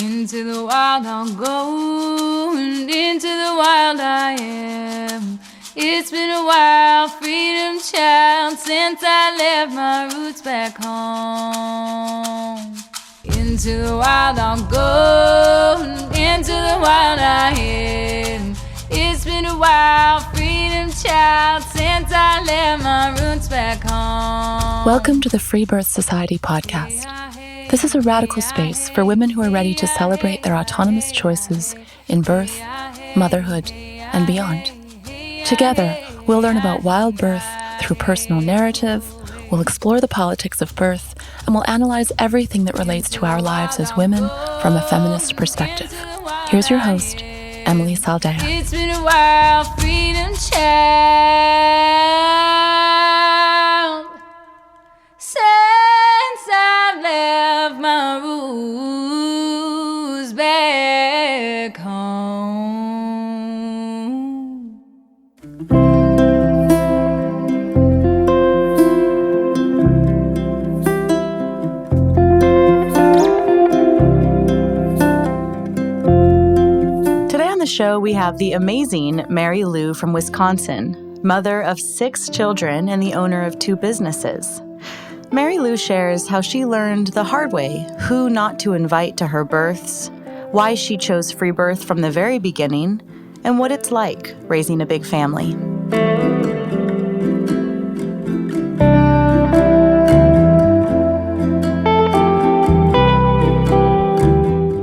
Into the wild I'll go, and into the wild I am. It's been a while, freedom child, since I left my roots back home. Into the wild I'll go, and into the wild I am. It's been a while, freedom child, since I left my roots back home. Welcome to the Freebirthed Society podcast. This is a radical space for women who are ready to celebrate their autonomous choices in birth, motherhood, and beyond. Together, we'll learn about wild birth through personal narrative, we'll explore the politics of birth, and we'll analyze everything that relates to our lives as women from a feminist perspective. Here's your host, Emily Saldea. It's been a while, freedom child, since I left my roots back home. Today on the show, we have the amazing Mary Lou from Wisconsin, mother of 6 children and the owner of 2 businesses. Mary Lou shares how she learned the hard way who not to invite to her births, why she chose free birth from the very beginning, and what it's like raising a big family.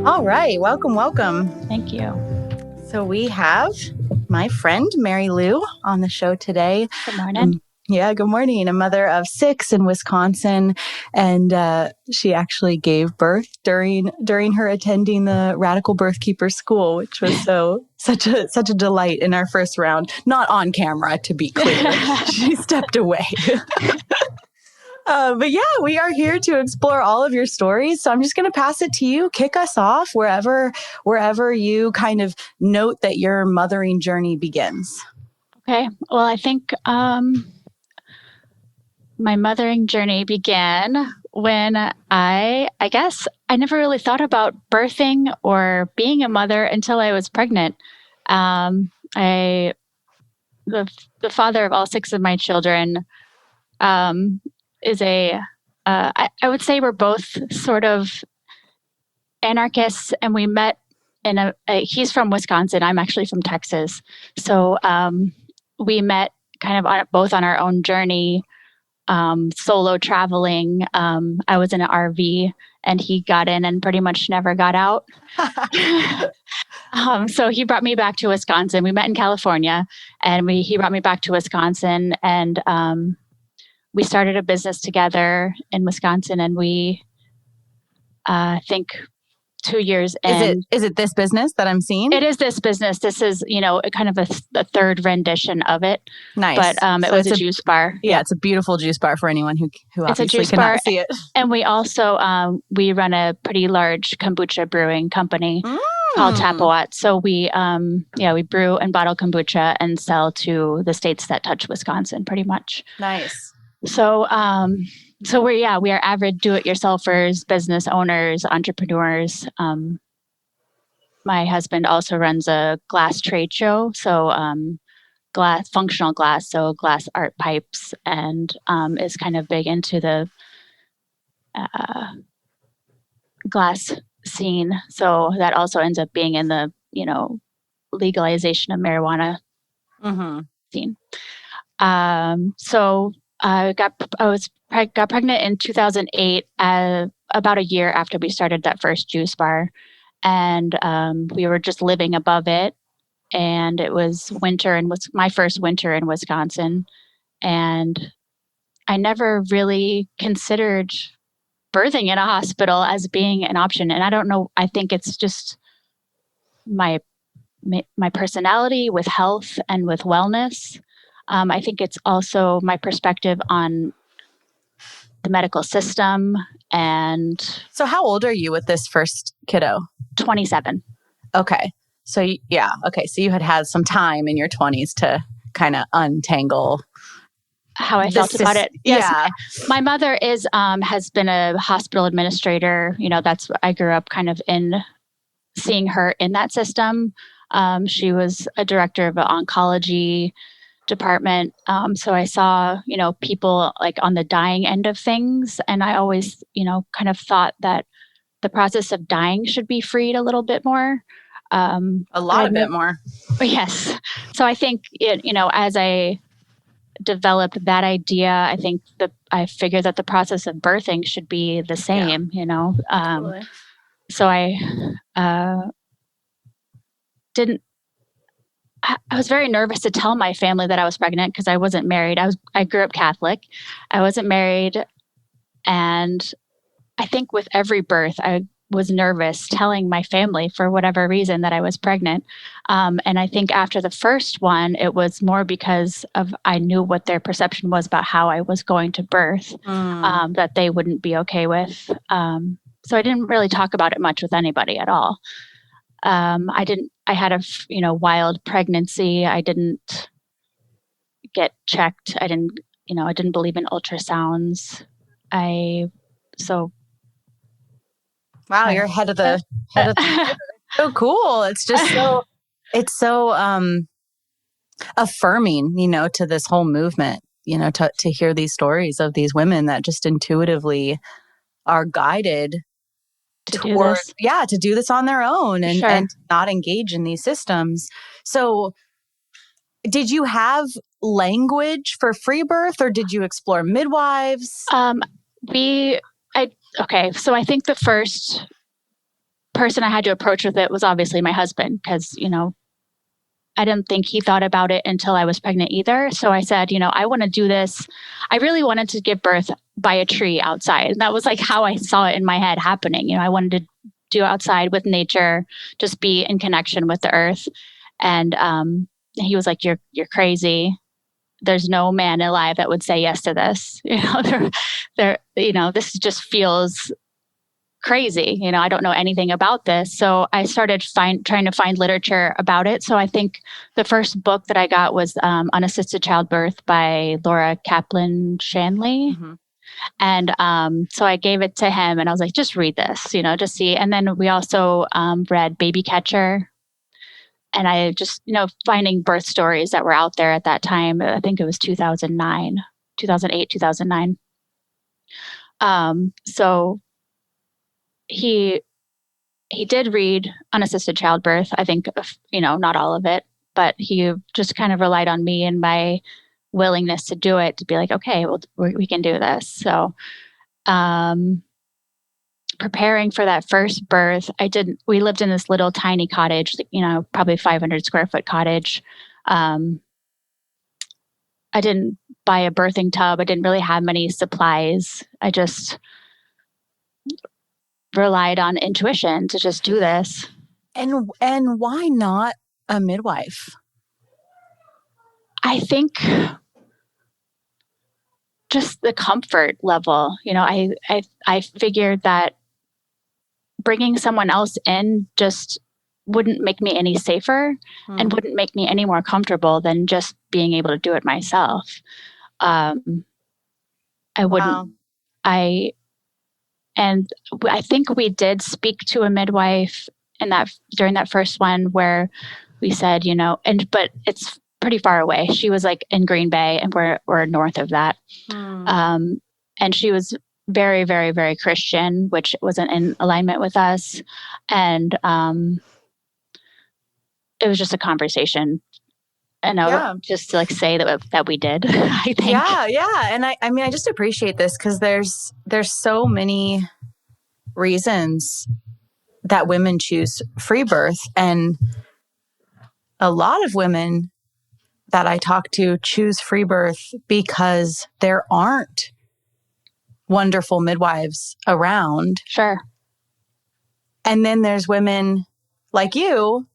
All right, welcome. Thank you. So we have my friend Mary Lou on the show today. Good morning. Good morning. A mother of 6 in Wisconsin, and she actually gave birth during her attending the Radical Birth Keeper School, which was such a delight in our first round. Not on camera, to be clear. She stepped away. But yeah, we are here to explore all of your stories. So I'm just going to pass it to you. Kick us off wherever you kind of note that your mothering journey begins. Okay. Well, I think my mothering journey began when I guess I never really thought about birthing or being a mother until I was pregnant. The father of all 6 of my children is I would say we're both sort of anarchists, and we met in he's from Wisconsin. I'm actually from Texas. So we met kind of both on our own journey, solo traveling. I was in an RV and he got in and pretty much never got out. So he brought me back to Wisconsin. We met in California, and he brought me back to Wisconsin, and we started a business together in Wisconsin, and we think 2 years in. Is it this business that I'm seeing? It is this business. This is, kind of a third rendition of it. Nice. But it was a juice bar. Yeah, it's a beautiful juice bar for anyone who obviously cannot see it. And we also, we run a pretty large kombucha brewing company called Tapawat. So we brew and bottle kombucha and sell to the states that touch Wisconsin pretty much. Nice. So, we are avid do-it-yourselfers, business owners, entrepreneurs. My husband also runs a glass trade show, so functional glass, so glass art pipes, and is kind of big into the glass scene. So that also ends up being in the legalization of marijuana scene. I got pregnant in 2008, about a year after we started that first juice bar, and we were just living above it. And it was winter, and was my first winter in Wisconsin, and I never really considered birthing in a hospital as being an option. And I don't know. I think it's just my personality with health and with wellness. I think it's also my perspective on the medical system. And so how old are you with this first kiddo? 27. Okay. So yeah. Okay. So you had some time in your 20s to kind of untangle how I felt about it. Yes. Yeah. My mother has been a hospital administrator. I grew up kind of in seeing her in that system. She was a director of an oncology department. So I saw, people like on the dying end of things. And I always, kind of thought that the process of dying should be freed a little bit more. A lot of bit more. Yes. So I think as I developed that idea, I think that I figured that the process of birthing should be the same, Totally. So I didn't. I was very nervous to tell my family that I was pregnant because I wasn't married. I grew up Catholic. I wasn't married, and I think with every birth, I was nervous telling my family for whatever reason that I was pregnant. And I think after the first one, it was more because of I knew what their perception was about how I was going to birth, that they wouldn't be okay with. So I didn't really talk about it much with anybody at all. I had a wild pregnancy. I didn't get checked. I didn't believe in ultrasounds. Wow, you're head of the so cool. It's just so affirming, to this whole movement, to hear these stories of these women that just intuitively are guided to do this on their own and, Sure. and not engage in these systems. So did you have language for free birth, or did you explore midwives? So I think the first person I had to approach with it was obviously my husband, because, I didn't think he thought about it until I was pregnant either. So I said, I want to do this. I really wanted to give birth by a tree outside. And that was like how I saw it in my head happening. I wanted to do outside with nature, just be in connection with the earth. And he was like, you're crazy. There's no man alive that would say yes to this. This just feels crazy. I don't know anything about this. So I started trying to find literature about it. So I think the first book that I got was Unassisted Childbirth by Laura Kaplan Shanley. Mm-hmm. And so I gave it to him and I was like, just read this, just see. And then we also read Baby Catcher. And I just, finding birth stories that were out there at that time. I think it was 2008, 2009. So he did read Unassisted Childbirth. I think, not all of it, but he just kind of relied on me and my willingness to do it, to be like, okay, well, we can do this. So, preparing for that first birth, we lived in this little tiny cottage, probably 500 square foot cottage. I didn't buy a birthing tub. I didn't really have many supplies. I just relied on intuition to just do this. And why not a midwife? I think just the comfort level. I figured that bringing someone else in just wouldn't make me any safer and wouldn't make me any more comfortable than just being able to do it myself. I wouldn't. Wow. And I think we did speak to a midwife during that first one, where we said, but it's pretty far away. She was like in Green Bay, and we're north of that. And she was very, very, very Christian, which wasn't in alignment with us. And it was just a conversation. And just to say that we did, I think. Yeah. And I just appreciate this, because there's so many reasons that women choose free birth. And a lot of women that I talk to choose free birth because there aren't wonderful midwives around. Sure. And then there's women like you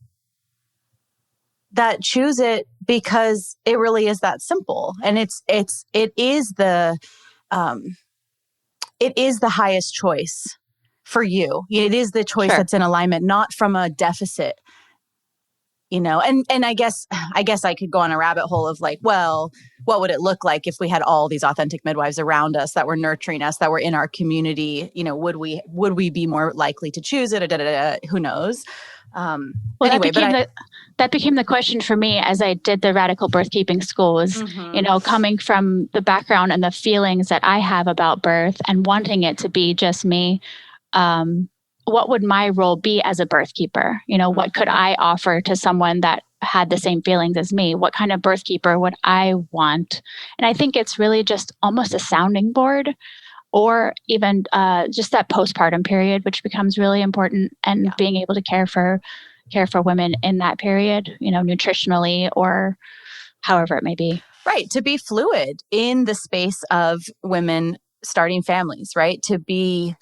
that choose it because it really is that simple. And it is the highest choice for you. It is the choice that's in alignment, not from a deficit. and I guess I could go on a rabbit hole of like, well, what would it look like if we had all these authentic midwives around us that were nurturing us, that were in our community? Would we be more likely to choose it? Who knows? Well, anyway, that became the question for me as I did the radical birth keeping school was, coming from the background and the feelings that I have about birth and wanting it to be just me. What would my role be as a birth keeper? What could I offer to someone that had the same feelings as me? What kind of birth keeper would I want? And I think it's really just almost a sounding board, or even just that postpartum period, which becomes really important, and being able to care for women in that period, nutritionally or however it may be. Right. To be fluid in the space of women starting families, right? To be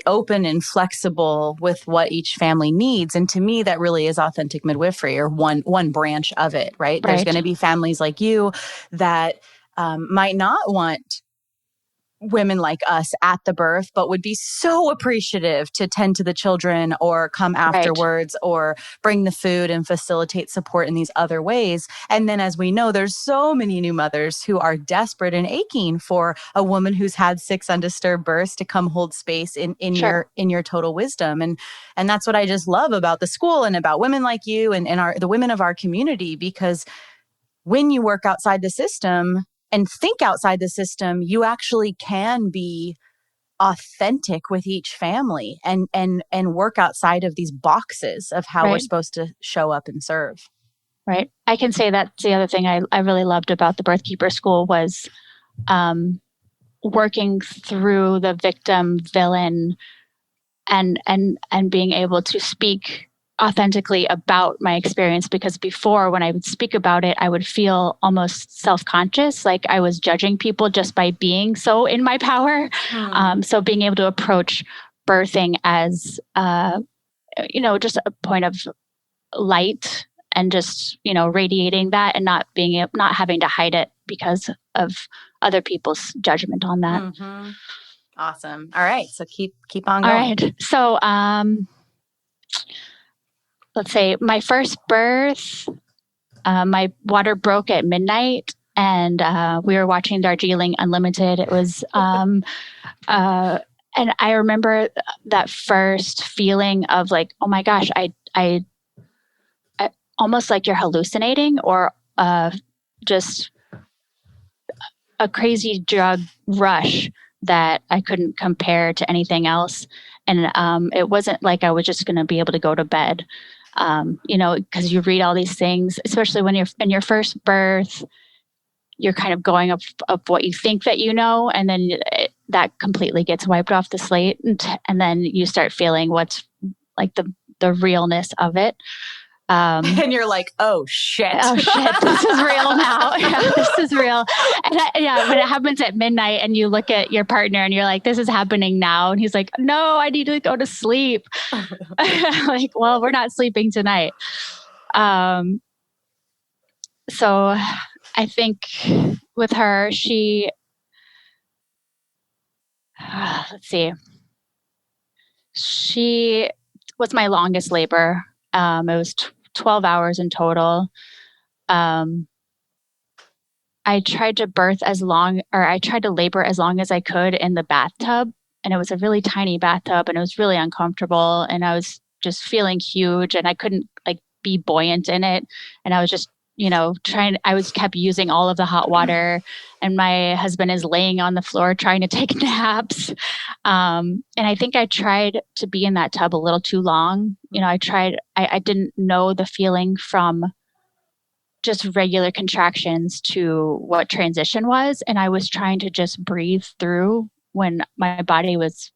open and flexible with what each family needs. And to me, that really is authentic midwifery, or one branch of it, right? There's going to be families like you that might not want women like us at the birth, but would be so appreciative to tend to the children or come afterwards or bring the food and facilitate support in these other ways. And then, as we know, there's so many new mothers who are desperate and aching for a woman who's had 6 undisturbed births to come hold space in your total wisdom. And that's what I just love about the school and about women like you and the women of our community, because when you work outside the system and think outside the system, you actually can be authentic with each family and work outside of these boxes of how we're supposed to show up and serve. Right. I can say that's the other thing I really loved about the Birthkeeper School was working through the victim villain and being able to speak authentically about my experience, because before, when I would speak about it, I would feel almost self-conscious, like I was judging people just by being so in my power. So being able to approach birthing as, just a point of light and just, radiating that and not having to hide it because of other people's judgment on that. Mm-hmm. Awesome. All right. So keep on going. All right. So, let's say my first birth, my water broke at midnight, and we were watching Darjeeling Unlimited. It was, and I remember that first feeling of like, oh my gosh, I almost like you're hallucinating, or just a crazy drug rush that I couldn't compare to anything else. And it wasn't like I was just going to be able to go to bed. Because you read all these things, especially when you're in your first birth, you're kind of going up what you think that and then that completely gets wiped off the slate, and then you start feeling what's like the realness of it. And you're like, oh shit, this is real now. This is real. And when it happens at midnight and you look at your partner and you're like, this is happening now. And he's like, no, I need to go to sleep. Like, well, we're not sleeping tonight. So I think with her, she was my longest labor. It was 12 hours in total. I tried to labor as long as I could in the bathtub, and it was a really tiny bathtub, and it was really uncomfortable, and I was just feeling huge, and I couldn't be buoyant in it, and I was just kept using all of the hot water, and my husband is laying on the floor trying to take naps. And I think I tried to be in that tub a little too long. I didn't know the feeling from just regular contractions to what transition was. And I was trying to just breathe through when my body was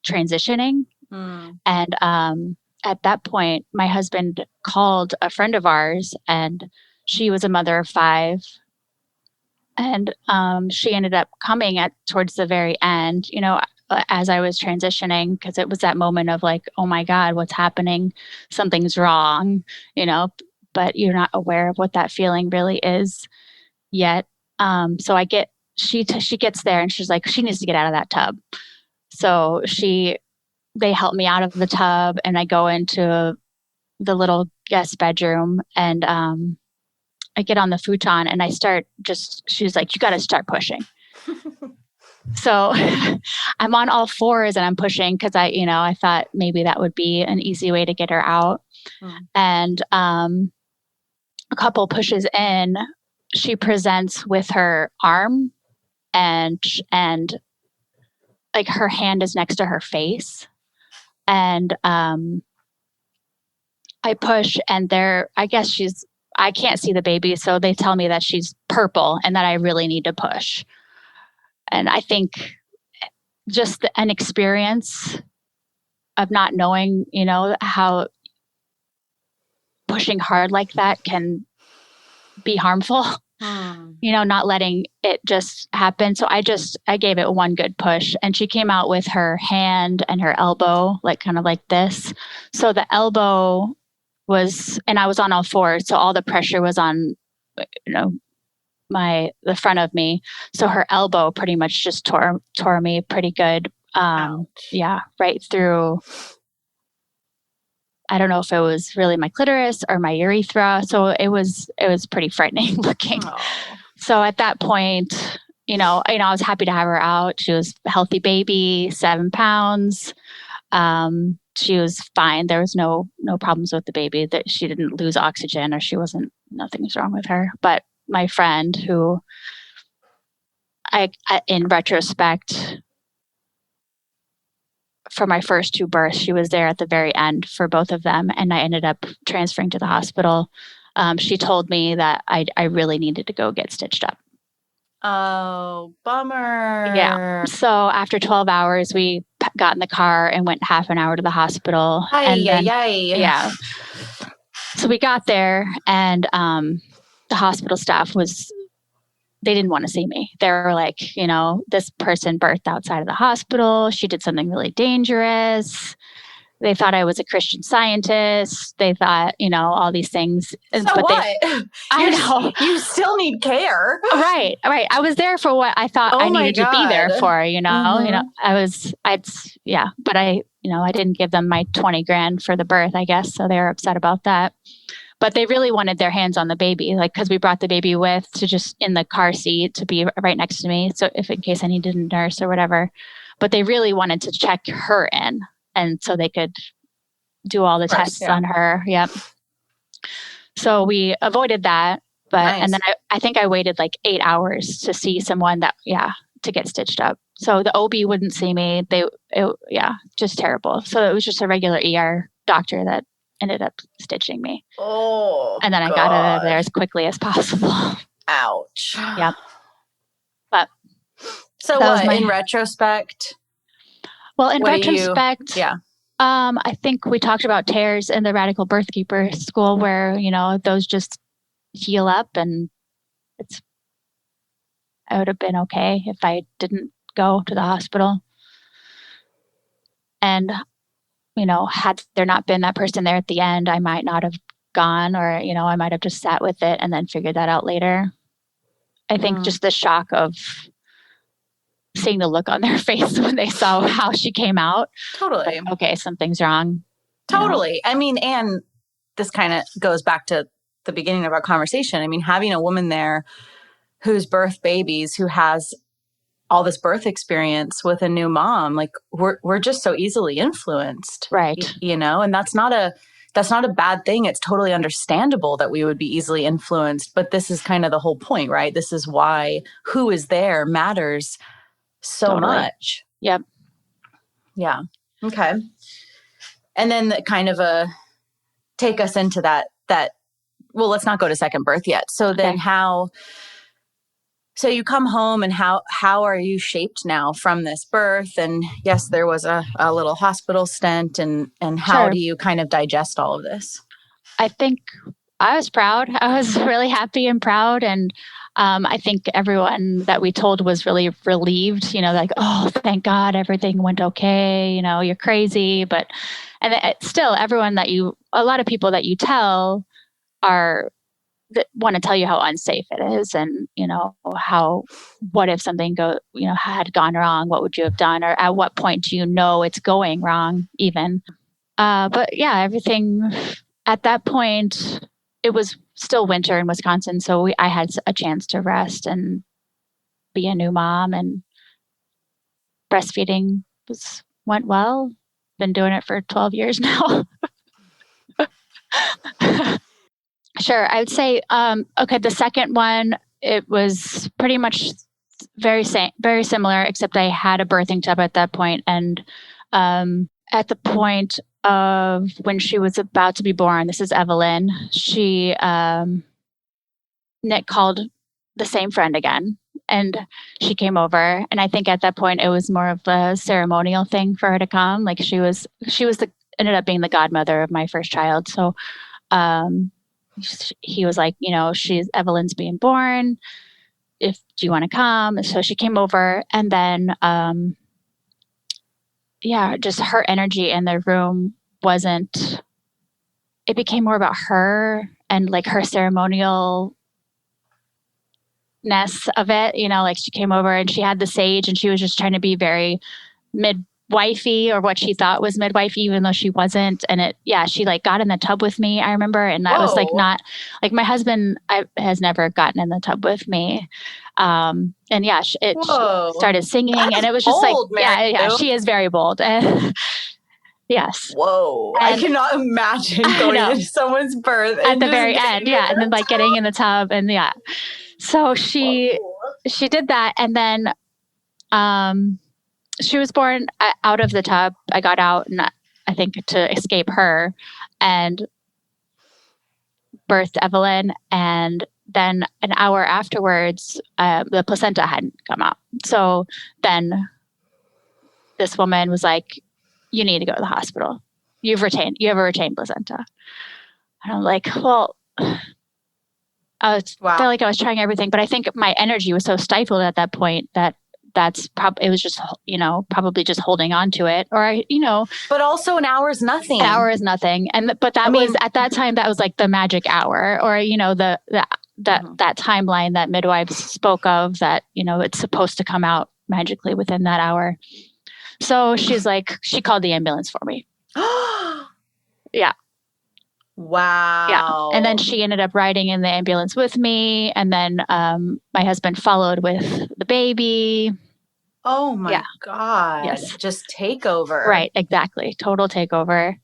transitioning. And, at that point, my husband called a friend of ours, and she was a mother of 5. And she ended up coming towards the very end, as I was transitioning, because it was that moment of like, oh my God, what's happening? Something's wrong, but you're not aware of what that feeling really is yet. So she gets there and she's like, she needs to get out of that tub. So they help me out of the tub, and I go into the little guest bedroom, and I get on the futon and I start she's like, you got to start pushing. So I'm on all fours and I'm pushing because I thought maybe that would be an easy way to get her out. And a couple pushes in, she presents with her arm and like her hand is next to her face. And I push and I can't see the baby. So they tell me that she's purple and that I really need to push. And I think just an experience of not knowing, how pushing hard like that can be harmful, not letting it just happen. So I gave it one good push and she came out with her hand and her elbow, like kind of like this. So the elbow and I was on all fours. So all the pressure was on, the front of me. So her elbow pretty much just tore me pretty good. Yeah, right through. I don't know if it was really my clitoris or my urethra. So it was pretty frightening looking. Oh. So at that point, I was happy to have her out. She was a healthy baby, 7 pounds. She was fine. There was no problems with the baby, that she didn't lose oxygen or nothing was wrong with her. But my friend who I in retrospect, for my first 2 births, she was there at the very end for both of them. And I ended up transferring to the hospital. She told me that I really needed to go get stitched up. Oh, bummer. Yeah. So after 12 hours, we got in the car and went half an hour to the hospital. Yeah. So we got there and the hospital staff they didn't want to see me. They were like, this person birthed outside of the hospital. She did something really dangerous. They thought I was a Christian Scientist. They thought, all these things. So but what? I know. You still need care. Right. I was there for what I thought I needed to be there for, but I didn't give them my 20 grand for the birth, I guess. So they were upset about that. But they really wanted their hands on the baby, because we brought the baby to just in the car seat to be right next to me. So in case I needed a nurse or whatever, but they really wanted to check her in. And so they could do all the tests on her. Yep. So we avoided that. But, and then I think I waited 8 hours to see someone to get stitched up. So the OB wouldn't see me. Just terrible. So it was just a regular ER doctor that ended up stitching me. Oh, and then I got out of there as quickly as possible. Ouch. Yep. But so what, in retrospect? Well, in retrospect, yeah. I think we talked about tears in the Radical Birthkeeper school where, those just heal up and I would have been okay if I didn't go to the hospital. And had there not been that person there at the end, I might not have gone or, I might have just sat with it and then figured that out later. I think just the shock of seeing the look on their face when they saw how she came out. Totally. Okay, something's wrong. Totally. I mean, and this kind of goes back to the beginning of our conversation. I mean, having a woman there who's birthed babies, who has all this birth experience with a new mom, we're just so easily influenced. Right. And that's not a bad thing. It's totally understandable that we would be easily influenced, but this is kind of the whole point, right? This is why who is there matters so much. Yep. Yeah. Okay. And then kind of take us into that, well, let's not go to second birth yet. So then so you come home and how are you shaped now from this birth? And yes, there was a little hospital stint and how do you kind of digest all of this? I think I was proud. I was really happy and proud. And I think everyone that we told was really relieved, oh, thank God everything went okay. You're crazy. But, and still everyone a lot of people that you tell that want to tell you how unsafe it is and, what if something had gone wrong, what would you have done? Or at what point do it's going wrong even? But yeah, everything at that point, it was still winter in Wisconsin, so I had a chance to rest and be a new mom, and breastfeeding went well. Been doing it for 12 years now. Sure. I would say, okay, the second one, it was pretty much very similar, except I had a birthing tub at that point. And at the point of when she was about to be born, this is Evelyn, Nick called the same friend again. And she came over, and I think at that point it was more of a ceremonial thing for her to come. Like she ended up being the godmother of my first child. So he was like, Evelyn's being born. Do you want to come? So she came over, and then just her energy in the room it became more about her and like her ceremonial of it, like she came over and she had the sage and she was just trying to be very midwifey, or what she thought was midwifey, even though she wasn't. And she like got in the tub with me, I remember. And that was like not like my husband has never gotten in the tub with me. She started singing. That's and it was bold, just like, Mary. She is very bold. Yes. Whoa. And I cannot imagine going into someone's birth at the very end. Yeah. And then like getting in the tub and So she did that. And then she was born out of the tub. I got out, and I think to escape her, and birthed Evelyn. And then an hour afterwards, the placenta hadn't come out. So then this woman was like, you need to go to the hospital. You have a retained placenta. And I'm like, well, I felt like I was trying everything, but I think my energy was so stifled at that point that it was just, probably just holding on to it, or, But also an hour is nothing. An hour is nothing. But that means at that time, that was like the magic hour, or, that timeline that midwives spoke of, that, it's supposed to come out magically within that hour. So she's like, she called the ambulance for me. Yeah. Wow. Yeah. And then she ended up riding in the ambulance with me. And then my husband followed with the baby. Oh my God. Yes. Just takeover. Right. Exactly. Total takeover.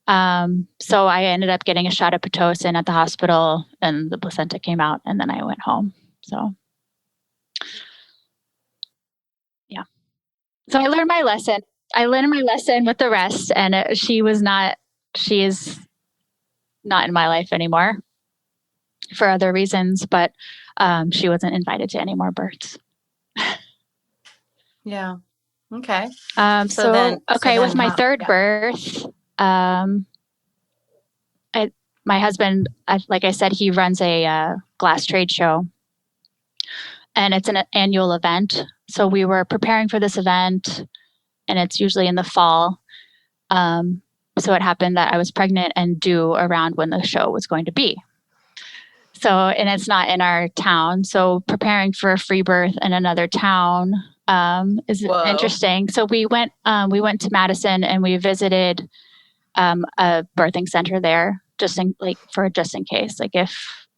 So I ended up getting a shot of Pitocin at the hospital, and the placenta came out, and then I went home. So yeah. So I learned my lesson. With the rest, and she is not in my life anymore for other reasons, but she wasn't invited to any more births. Yeah. Okay. With my third birth, my husband, like I said, he runs a glass trade show, and it's an annual event. So we were preparing for this event, and it's usually in the fall. So it happened that I was pregnant and due around when the show was going to be. So, and it's not in our town. So preparing for a free birth in another town is interesting. So we went to Madison, and we visited a birthing center there, just in case, like if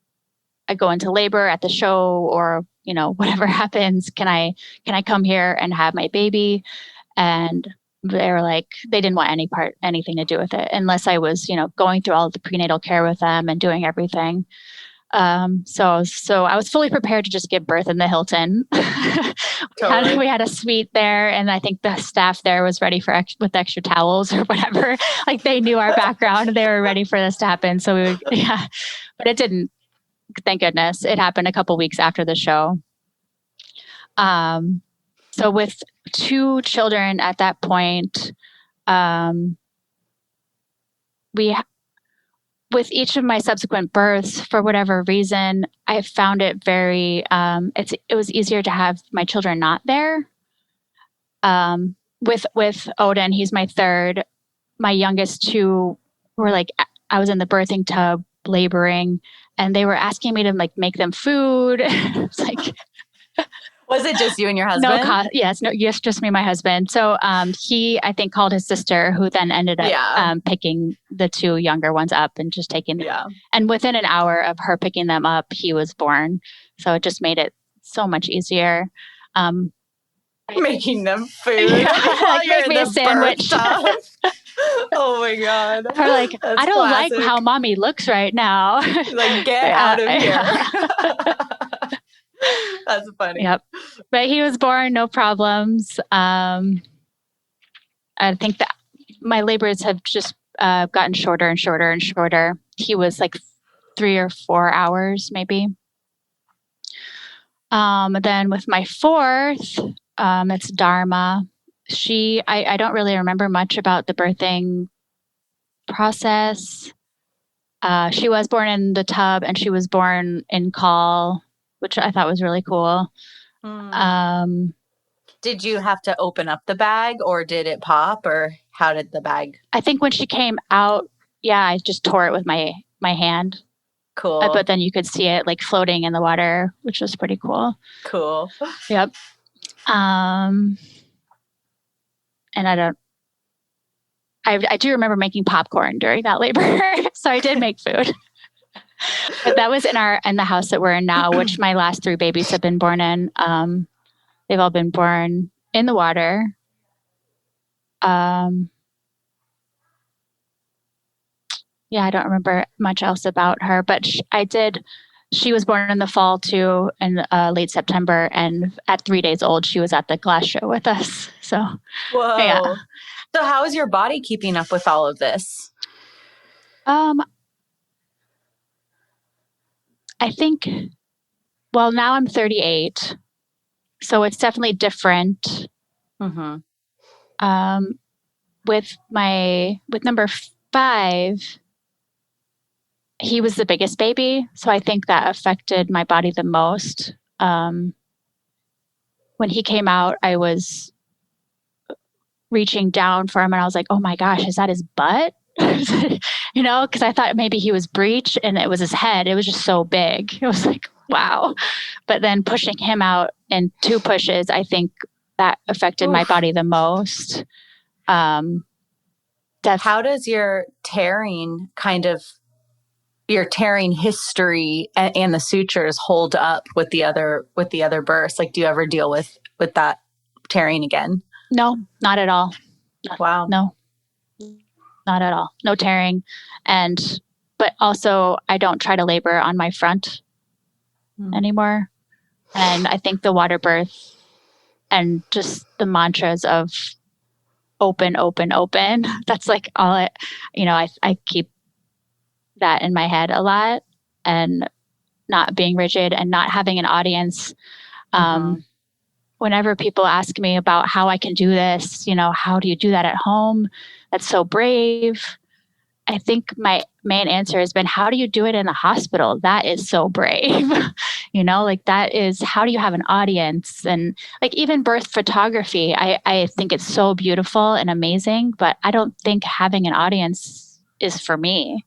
I go into labor at the show, or whatever happens, can I come here and have my baby? And they were like, they didn't want anything to do with it unless I was, going through all of the prenatal care with them and doing everything. So I was fully prepared to just give birth in the Hilton. Totally. We had a suite there, and I think the staff there was ready with extra towels or whatever. Like they knew our background, and they were ready for this to happen. So but it didn't. Thank goodness. It happened a couple weeks after the show. So with 2 children at that point, with each of my subsequent births, for whatever reason, I found it very, it was easier to have my children not there. With Odin, he's my third. My youngest 2 were like, I was in the birthing tub laboring, and they were asking me to like make them food. It's like, Was it just you and your husband? Yes, just me and my husband. So he, I think, called his sister, who then ended up picking the two younger ones up and just taking them. Yeah. And within an hour of her picking them up, he was born. So it just made it so much easier. Making them food. Like make me a sandwich. Oh my God. Or like, I don't like how mommy looks right now. Like, get out of here. That's funny. Yep. But he was born, no problems. I think that my labors have just gotten shorter and shorter and shorter. He was like 3 or 4 hours, maybe. Then with my fourth, it's Dharma. I don't really remember much about the birthing process. She was born in the tub and she was born in caul, which I thought was really cool. Did you have to open up the bag or did it pop or how did the bag? I think when she came out, I just tore it with my hand. Cool. But then you could see it like floating in the water, which was pretty cool. Cool. Yep. And I do remember making popcorn during that labor. So I did make food. But that was in the house that we're in now, which my last 3 babies have been born in. They've all been born in the water. I don't remember much else about her, but she was born in the fall too, in late September. And at 3 days old, she was at the glass show with us. So, whoa. Yeah. So how is your body keeping up with all of this? I think, well, now I'm 38, so it's definitely different. Mm-hmm. With number 5, he was the biggest baby, so I think that affected my body the most. When he came out, I was reaching down for him and I was like, oh my gosh, is that his butt? Because I thought maybe he was breech and it was his head. It was just so big. It was like, wow. But then pushing him out in 2 pushes, I think that affected my body the most. How does your tearing history and the sutures hold up with the other births? Like, do you ever deal with that tearing again? No, not at all. Wow. No, not at all. No tearing. But also I don't try to labor on my front anymore. And I think the water birth and just the mantras of open, open, open, that's like all I keep that in my head a lot, and not being rigid and not having an audience. Whenever people ask me about how I can do this, how do you do that at home? That's so brave. I think my main answer has been, how do you do it in the hospital? That is so brave. That is, how do you have an audience? And like even birth photography, I think it's so beautiful and amazing, but I don't think having an audience is for me.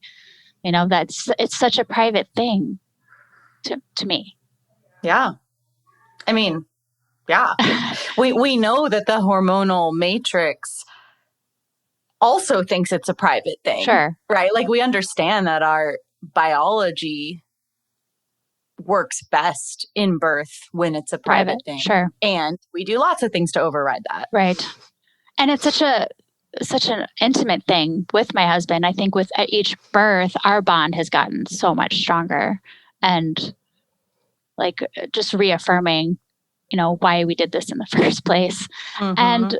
It's such a private thing to me. Yeah. I mean, yeah. We know that the hormonal matrix also thinks it's a private thing. Sure. Right? Like we understand that our biology works best in birth when it's a private thing. Sure. And we do lots of things to override that. Right. And it's such an intimate thing with my husband. I think with each birth, our bond has gotten so much stronger, and like just reaffirming, why we did this in the first place. And,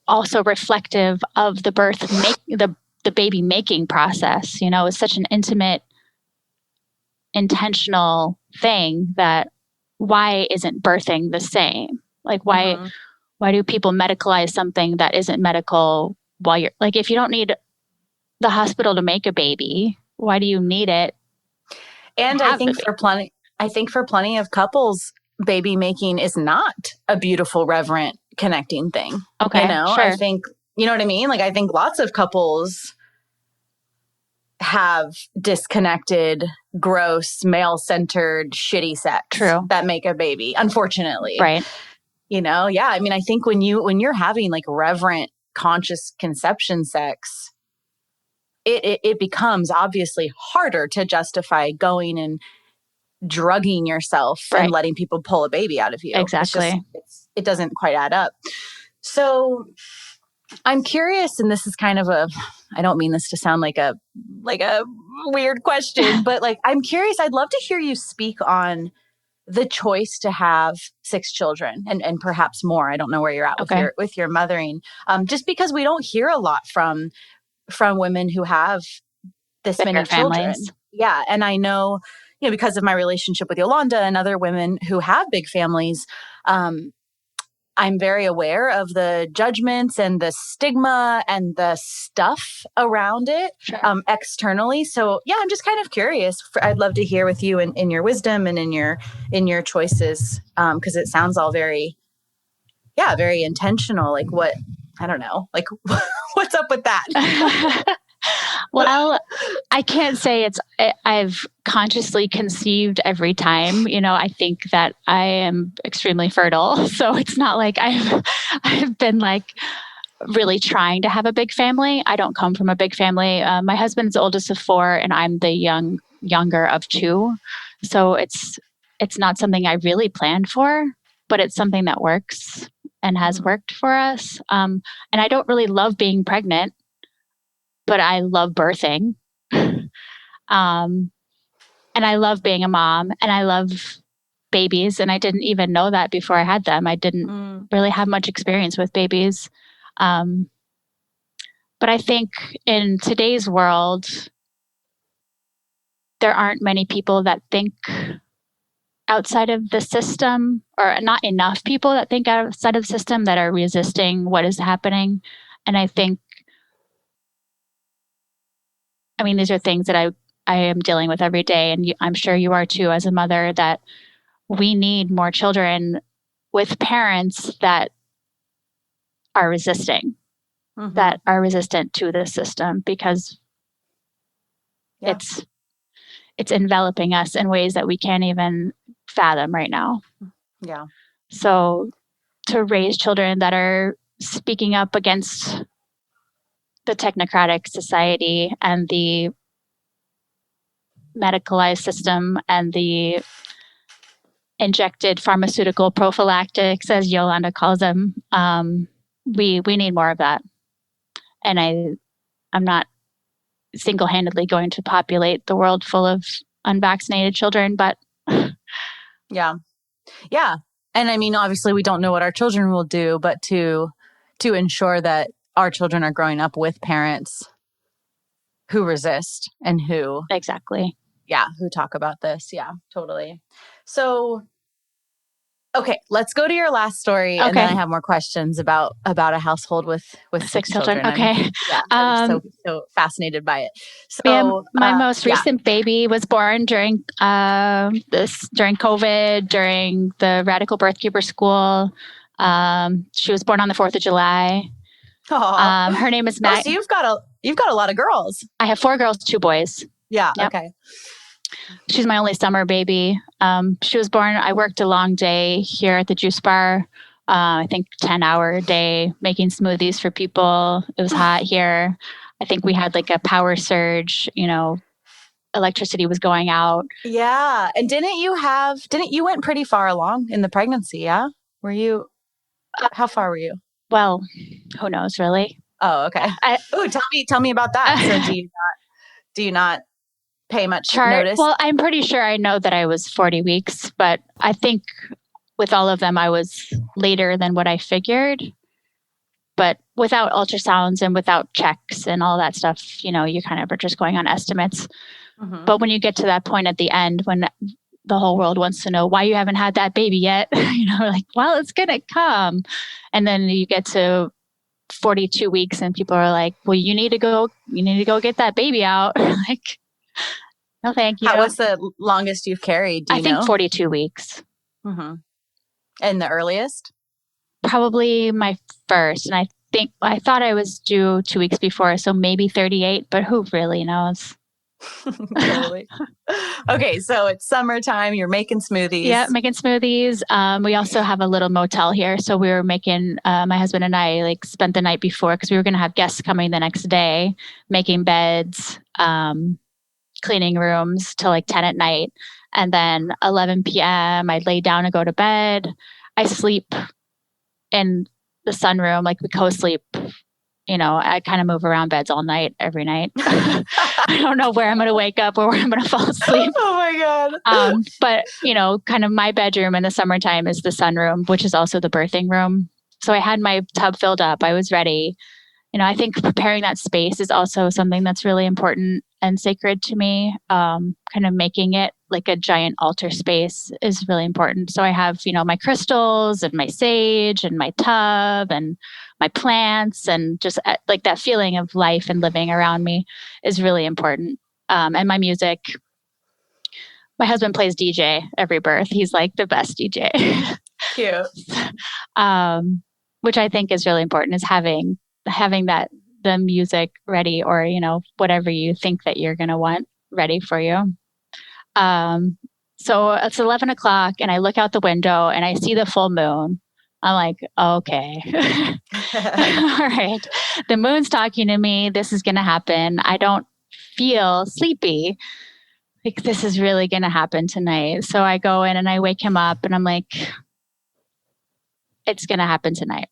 also reflective of the birth, the baby making process, is such an intimate, intentional thing that why isn't birthing the same? Like why do people medicalize something that isn't medical while you're like, if you don't need the hospital to make a baby, why do you need it? And I think for plenty of couples, baby making is not a beautiful, reverent, connecting thing. Okay. Sure. I think, you know what I mean? Like, I think lots of couples have disconnected, gross, male-centered, shitty sex True. that make a baby, unfortunately. Right. Yeah. I mean, I think when you're having like reverent, conscious conception sex, it becomes obviously harder to justify going and drugging yourself and letting people pull a baby out of you. Exactly. It doesn't quite add up. So I'm curious, and this is kind of I don't mean this to sound like a weird question, but like, I'm curious, I'd love to hear you speak on the choice to have 6 children and perhaps more. I don't know where you're at with your mothering. Just because we don't hear a lot from women who have this many children. Yeah. And I know, because of my relationship with Yolanda and other women who have big families, I'm very aware of the judgments and the stigma and the stuff around it externally. So yeah, I'm just kind of curious. I'd love to hear with you in your wisdom and in your choices, because it sounds all very intentional. Like I don't know, like what's up with that? Well, I can't say I've consciously conceived every time. I think that I am extremely fertile. So it's not like I've been like really trying to have a big family. I don't come from a big family. My husband's the oldest of 4 and I'm the younger of 2. So it's not something I really planned for, but it's something that works and has worked for us. And I don't really love being pregnant, but I love birthing. And I love being a mom and I love babies. And I didn't even know that before I had them. I didn't really have much experience with babies. But I think in today's world, there aren't many people that think outside of the system, or not enough people that think outside of the system that are resisting what is happening. And I think, these are things that I am dealing with every day. And I'm sure you are too, as a mother, that we need more children with parents that are resisting, that are resistant to the system, because it's enveloping us in ways that we can't even fathom right now. Yeah. So to raise children that are speaking up against the technocratic society and the medicalized system and the injected pharmaceutical prophylactics, as Yolanda calls them, we need more of that. And I'm not single-handedly going to populate the world full of unvaccinated children, but yeah. And obviously we don't know what our children will do, but to ensure that our children are growing up with parents who resist and who who talk about this. Yeah, totally. So, okay, let's go to your last story, and then I have more questions about a household with 6 children. Okay. I'm so fascinated by it. So my most recent baby was born during COVID, during the Radical Birth Keeper School. She was born on the 4th of July. Her name is Matt. So you've got a lot of girls. I have 4 girls, 2 boys. Yeah. Yep. Okay. She's my only summer baby. She was born, I worked a long day here at the juice bar. I think 10-hour day making smoothies for people. It was hot here. I think we had like a power surge, electricity was going out. Yeah. And you went pretty far along in the pregnancy, yeah? Were you, how far were you? Well, who knows really? Oh, okay. Tell me about that. So do you not pay much notice? Well, I'm pretty sure I know that I was 40 weeks, but I think with all of them, I was later than what I figured. But without ultrasounds and without checks and all that stuff, you kind of are just going on estimates. Mm-hmm. But when you get to that point at the end, when the whole world wants to know why you haven't had that baby yet, like, well, it's going to come. And then you get to 42 weeks and people are like, well, you need to go get that baby out. Like, no, thank you. What's the longest you've carried? I think 42 weeks. Mm-hmm. And the earliest? Probably my first. And I thought I was due 2 weeks before, so maybe 38, but who really knows? Totally. Okay, so it's summertime. You're making smoothies. Yeah, making smoothies. We also have a little motel here. So we were making, my husband and I like spent the night before because we were going to have guests coming the next day, making beds, cleaning rooms till like 10 at night. And then 11 p.m., I'd lay down and go to bed. I sleep in the sunroom, like we co-sleep. I kind of move around beds all night, every night. I don't know where I'm going to wake up or where I'm going to fall asleep. Oh my God. But, kind of my bedroom in the summertime is the sunroom, which is also the birthing room. So I had my tub filled up. I was ready. I think preparing that space is also something that's really important and sacred to me. Kind of making it like a giant altar space is really important. So I have, my crystals and my sage and my tub and my plants and just like that feeling of life and living around me is really important. And my music. My husband plays DJ every birth. He's like the best DJ. Cute. Which I think is really important, is having that the music ready, or whatever you think that you're going to want ready for you. So it's 11 o'clock and I look out the window and I see the full moon. I'm like, okay, all right. The moon's talking to me. This is going to happen. I don't feel sleepy. Like, this is really going to happen tonight. So I go in and I wake him up and I'm like, it's going to happen tonight.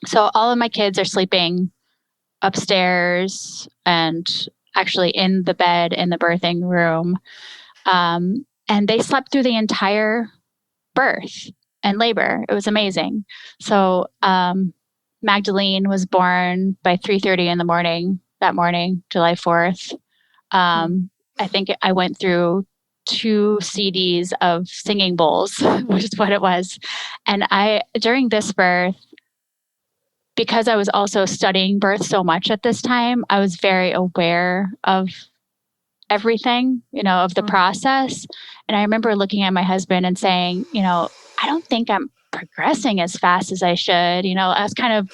So all of my kids are sleeping upstairs and actually in the bed in the birthing room. And they slept through the entire birth and labor. It was amazing. So Magdalene was born by 3:30 in the morning that morning, July 4th. I think I went through 2 CDs of singing bowls, which is what it was. And during this birth, because I was also studying birth so much at this time, I was very aware of everything, of the process. And I remember looking at my husband and saying, I don't think I'm progressing as fast as I should. I was kind of,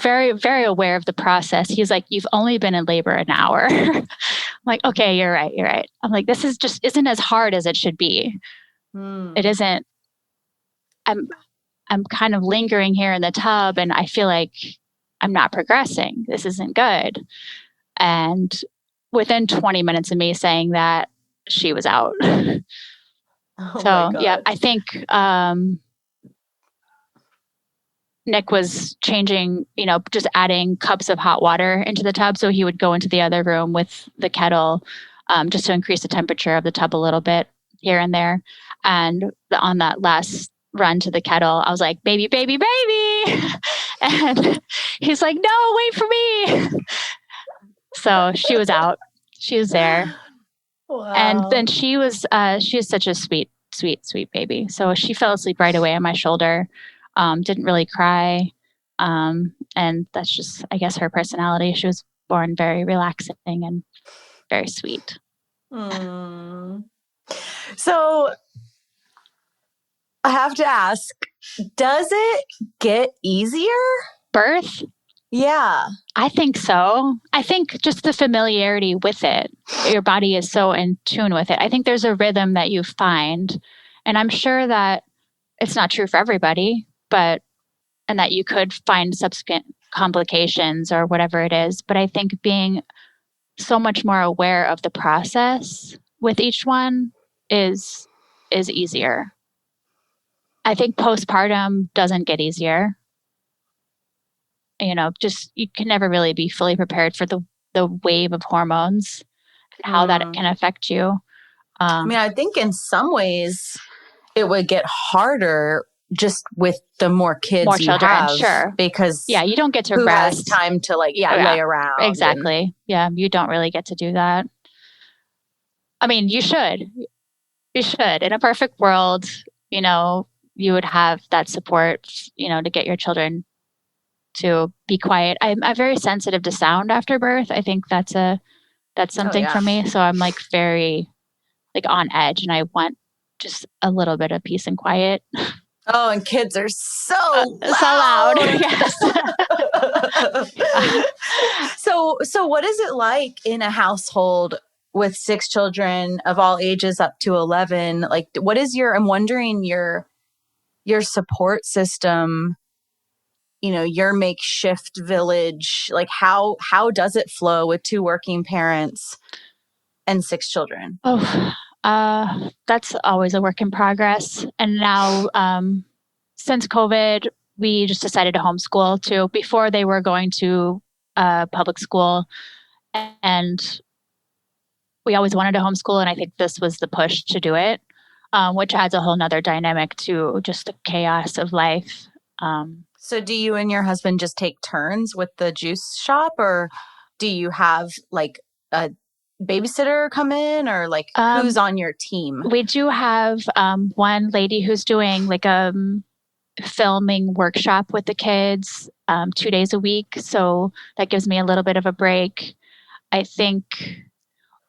very, very aware of the process. He's like, you've only been in labor an hour. I'm like, okay, you're right. I'm like, this is just isn't as hard as it should be. It isn't. I'm kind of lingering here in the tub and I feel like I'm not progressing. This isn't good. And within 20 minutes of me saying that, she was out. So yeah, I think Nick was changing, just adding cups of hot water into the tub. So he would go into the other room with the kettle just to increase the temperature of the tub a little bit here and there. And on that last run to the kettle, I was like, baby, baby, baby. And he's like, no, wait for me. So she was out. She was there. Wow. And then she is such a sweet, sweet, sweet baby. So she fell asleep right away on my shoulder. Didn't really cry. And that's just, I guess, her personality. She was born very relaxing and very sweet. So I have to ask, does it get easier? Birth? Yeah. I think so. I think just the familiarity with it, your body is so in tune with it. I think there's a rhythm that you find. And I'm sure that it's not true for everybody, and that you could find subsequent complications or whatever it is. But I think being so much more aware of the process with each one is easier. I think postpartum doesn't get easier. Just you can never really be fully prepared for the wave of hormones and how that can affect you. I think in some ways it would get harder just with the more kids more you children, have, sure. Because you don't get to who rest. has time to lay around. Exactly. You don't really get to do that. You should. You should. In a perfect world, you would have that support, to get your children to be quiet. I'm very sensitive to sound after birth. I think that's something for me. So I'm very on edge and I want just a little bit of peace and quiet. Oh, and kids are so loud. Yes. So So what is it like in a household with 6 children of all ages up to 11? Like, what is I'm wondering your support system, your makeshift village, like how does it flow with 2 working parents and 6 children? That's always a work in progress. And now, since COVID, we just decided to homeschool too. Before they were going to public school, and we always wanted to homeschool. And I think this was the push to do it, which adds a whole nother dynamic to just the chaos of life. So do you and your husband just take turns with the juice shop, or do you have like a babysitter come in, or like who's on your team? We do have one lady who's doing like a filming workshop with the kids 2 days a week. So that gives me a little bit of a break. I think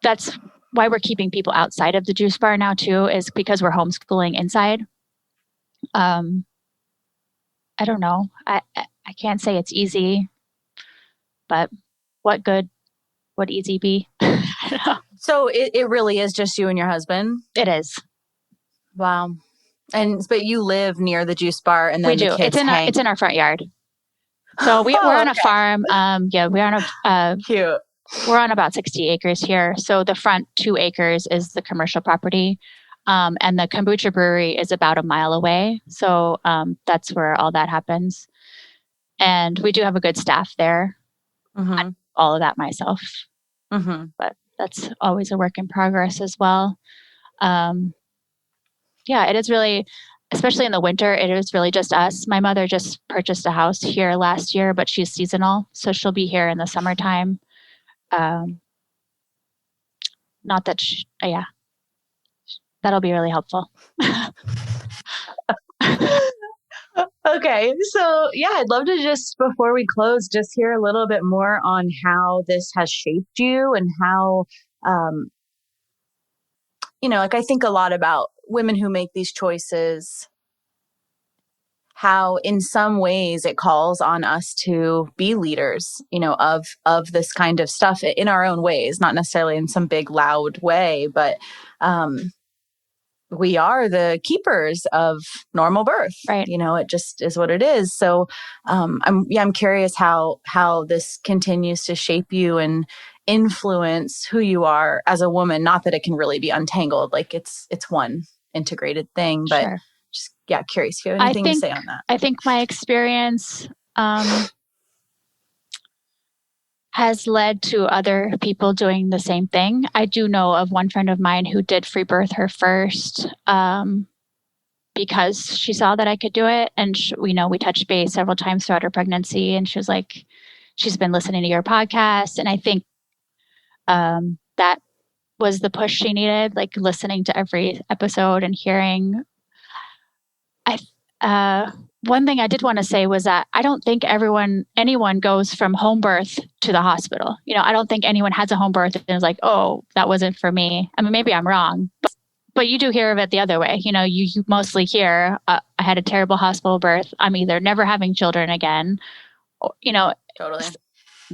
that's why we're keeping people outside of the juice bar now too, is because we're homeschooling inside. I don't know. I can't say it's easy, but what good would easy be? I don't know. So it really is just you and your husband? It is. Wow. But you live near the juice bar, and then we do. The kids it's in our front yard. So we're on a farm. We're on cute. We're on about 60 acres here. So the front 2 acres is the commercial property. And the kombucha brewery is about a mile away. So that's where all that happens. And we do have a good staff there. Mm-hmm. I do all of that myself. Mm-hmm. But that's always a work in progress as well. It is really, especially in the winter, it is really just us. My mother just purchased a house here last year, but she's seasonal. So she'll be here in the summertime. Not that, that'll be really helpful. Okay. So I'd love to just, before we close, just hear a little bit more on how this has shaped you, and how, I think a lot about women who make these choices, how in some ways it calls on us to be leaders, of this kind of stuff in our own ways, not necessarily in some big loud way, but we are the keepers of normal birth. Right. It just is what it is. So I'm curious how this continues to shape you and influence who you are as a woman. Not that it can really be untangled, like it's one integrated thing, but sure. Just curious if you have anything to say on that. I think my experience has led to other people doing the same thing. I do know of one friend of mine who did free birth her first because she saw that I could do it. And we touched base several times throughout her pregnancy. And she was like, she's been listening to your podcast. And I think that was the push she needed, like listening to every episode and hearing. One thing I did want to say was that I don't think anyone goes from home birth to the hospital. I don't think anyone has a home birth and is like, oh, that wasn't for me. I mean, maybe I'm wrong, but you do hear of it the other way. You mostly hear, I had a terrible hospital birth. I'm either never having children again, or, Totally.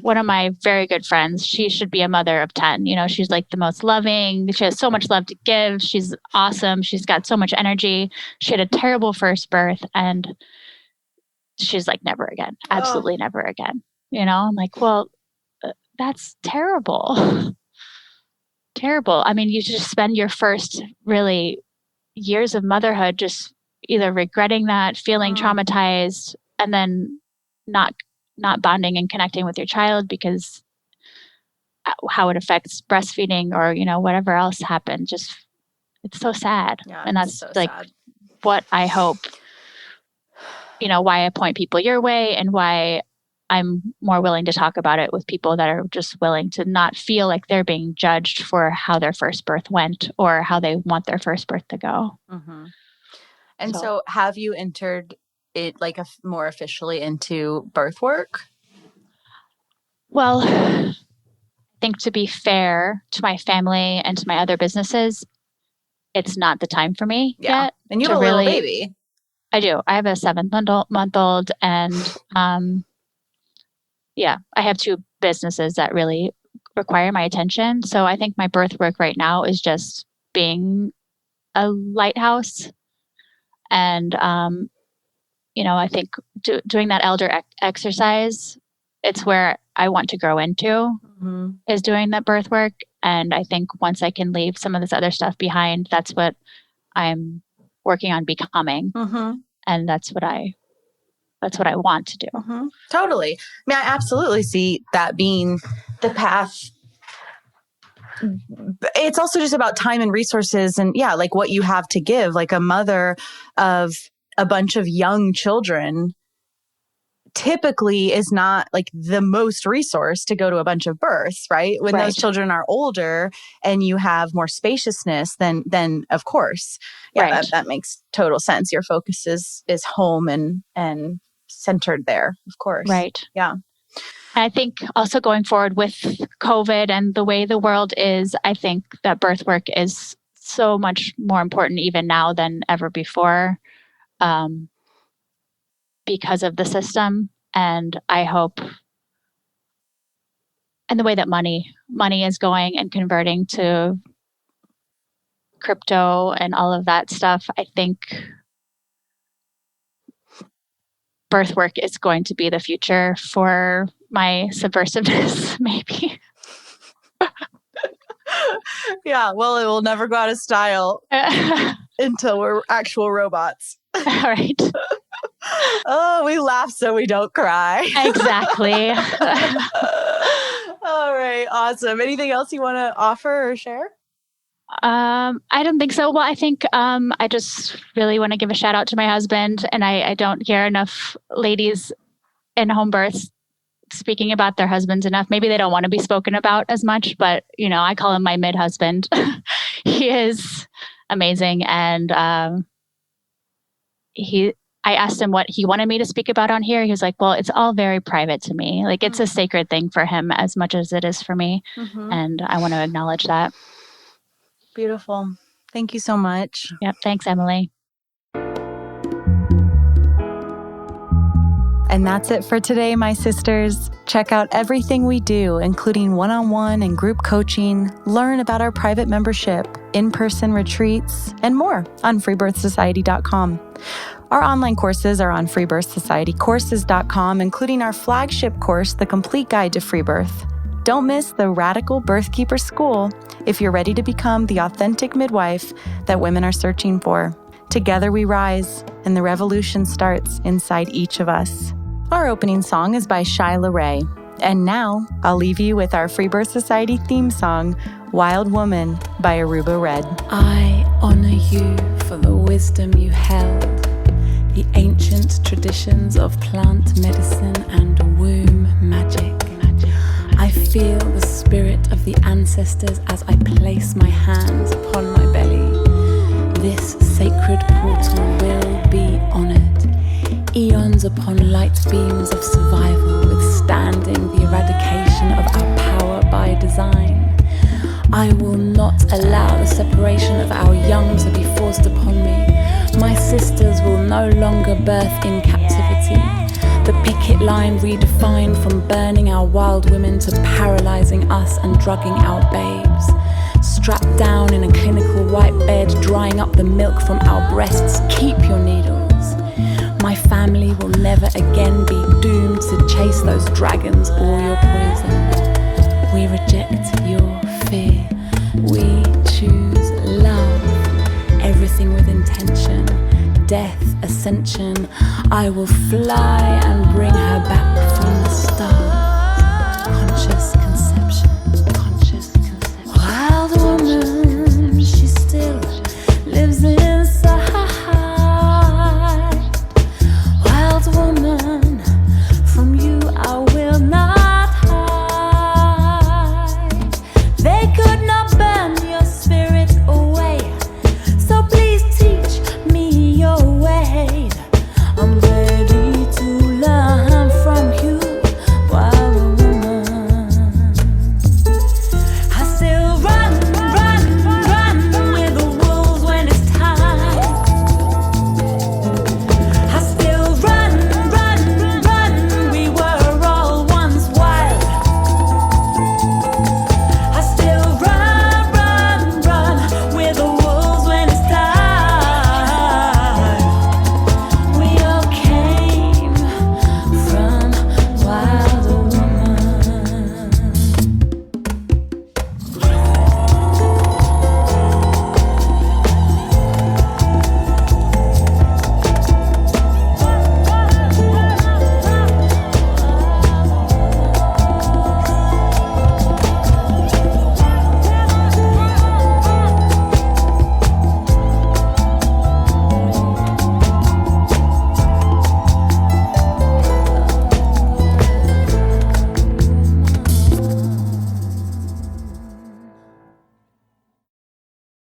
One of my very good friends, she should be a mother of 10. She's like the most loving. She has so much love to give. She's awesome. She's got so much energy. She had a terrible first birth, and she's like, never again. Absolutely never again. I'm like, well, that's terrible. Terrible. I mean, you just spend your first really years of motherhood just either regretting that, feeling traumatized, and then not bonding and connecting with your child because how it affects breastfeeding or, whatever else happened. Just, it's so sad. Yeah, and that's so like sad. What I hope, why I point people your way, and why I'm more willing to talk about it with people that are just willing to not feel like they're being judged for how their first birth went or how they want their first birth to go. Mm-hmm. And so have you entered it like more officially into birth work? Well, I think to be fair to my family and to my other businesses, it's not the time for me yet. And you have a little baby. I do. I have a 7-month-old, and I have 2 businesses that really require my attention. So I think my birth work right now is just being a lighthouse. And, I think doing that elder exercise, it's where I want to grow into, is doing that birth work. And I think once I can leave some of this other stuff behind, that's what I'm working on becoming. And that's what I want to do. Totally. I mean, I absolutely see that being the path. It's also just about time and resources and like what you have to give. Like a mother of a bunch of young children typically is not like the most resource to go to a bunch of births, right? When those children are older and you have more spaciousness, then of course, that makes total sense. Your focus is home and centered there, of course. Right. Yeah. And I think also going forward with COVID and the way the world is, I think that birth work is so much more important even now than ever before, because of the system. And I hope, and the way that money is going and converting to crypto and all of that stuff, I think birth work is going to be the future for my subversiveness, maybe. Yeah, well, it will never go out of style until we're actual robots. All right. Oh, we laugh so we don't cry. Exactly. All right, awesome. Anything else you want to offer or share? I don't think so. Well, I think I just really want to give a shout out to my husband, and I don't hear enough ladies in home births speaking about their husbands enough. Maybe they don't want to be spoken about as much, but I call him my mid-husband. He is amazing, and I asked him what he wanted me to speak about on here. He was like, well, it's all very private to me. Like it's a sacred thing for him as much as it is for me. And I want to acknowledge that. Beautiful. Thank you so much. Yep. Thanks, Emily. And that's it for today, my sisters. Check out everything we do, including one-on-one and group coaching, learn about our private membership, in-person retreats, and more on freebirthsociety.com. Our online courses are on freebirthsocietycourses.com, including our flagship course, The Complete Guide to Free Birth. Don't miss the Radical Birthkeeper School if you're ready to become the authentic midwife that women are searching for. Together we rise, and the revolution starts inside each of us. Our opening song is by Shyla Ray. And now, I'll leave you with our Free Birth Society theme song, Wild Woman by Aruba Red. I honor you for the wisdom you held, the ancient traditions of plant medicine and womb magic. I feel the spirit of the ancestors as I place my hands upon my belly. This sacred portal will be honored. Eons upon light beams of survival, withstanding the eradication of our power by design. I will not allow the separation of our young to be forced upon me. My sisters will no longer birth in captivity. The picket line redefined from burning our wild women to paralyzing us and drugging our babes. Strapped down in a clinical white bed, drying up the milk from our breasts. Keep your needles. My family will never again be doomed to chase those dragons or your poison. We reject your fear. We choose love. Everything with intention. Death, ascension. I will fly and bring her back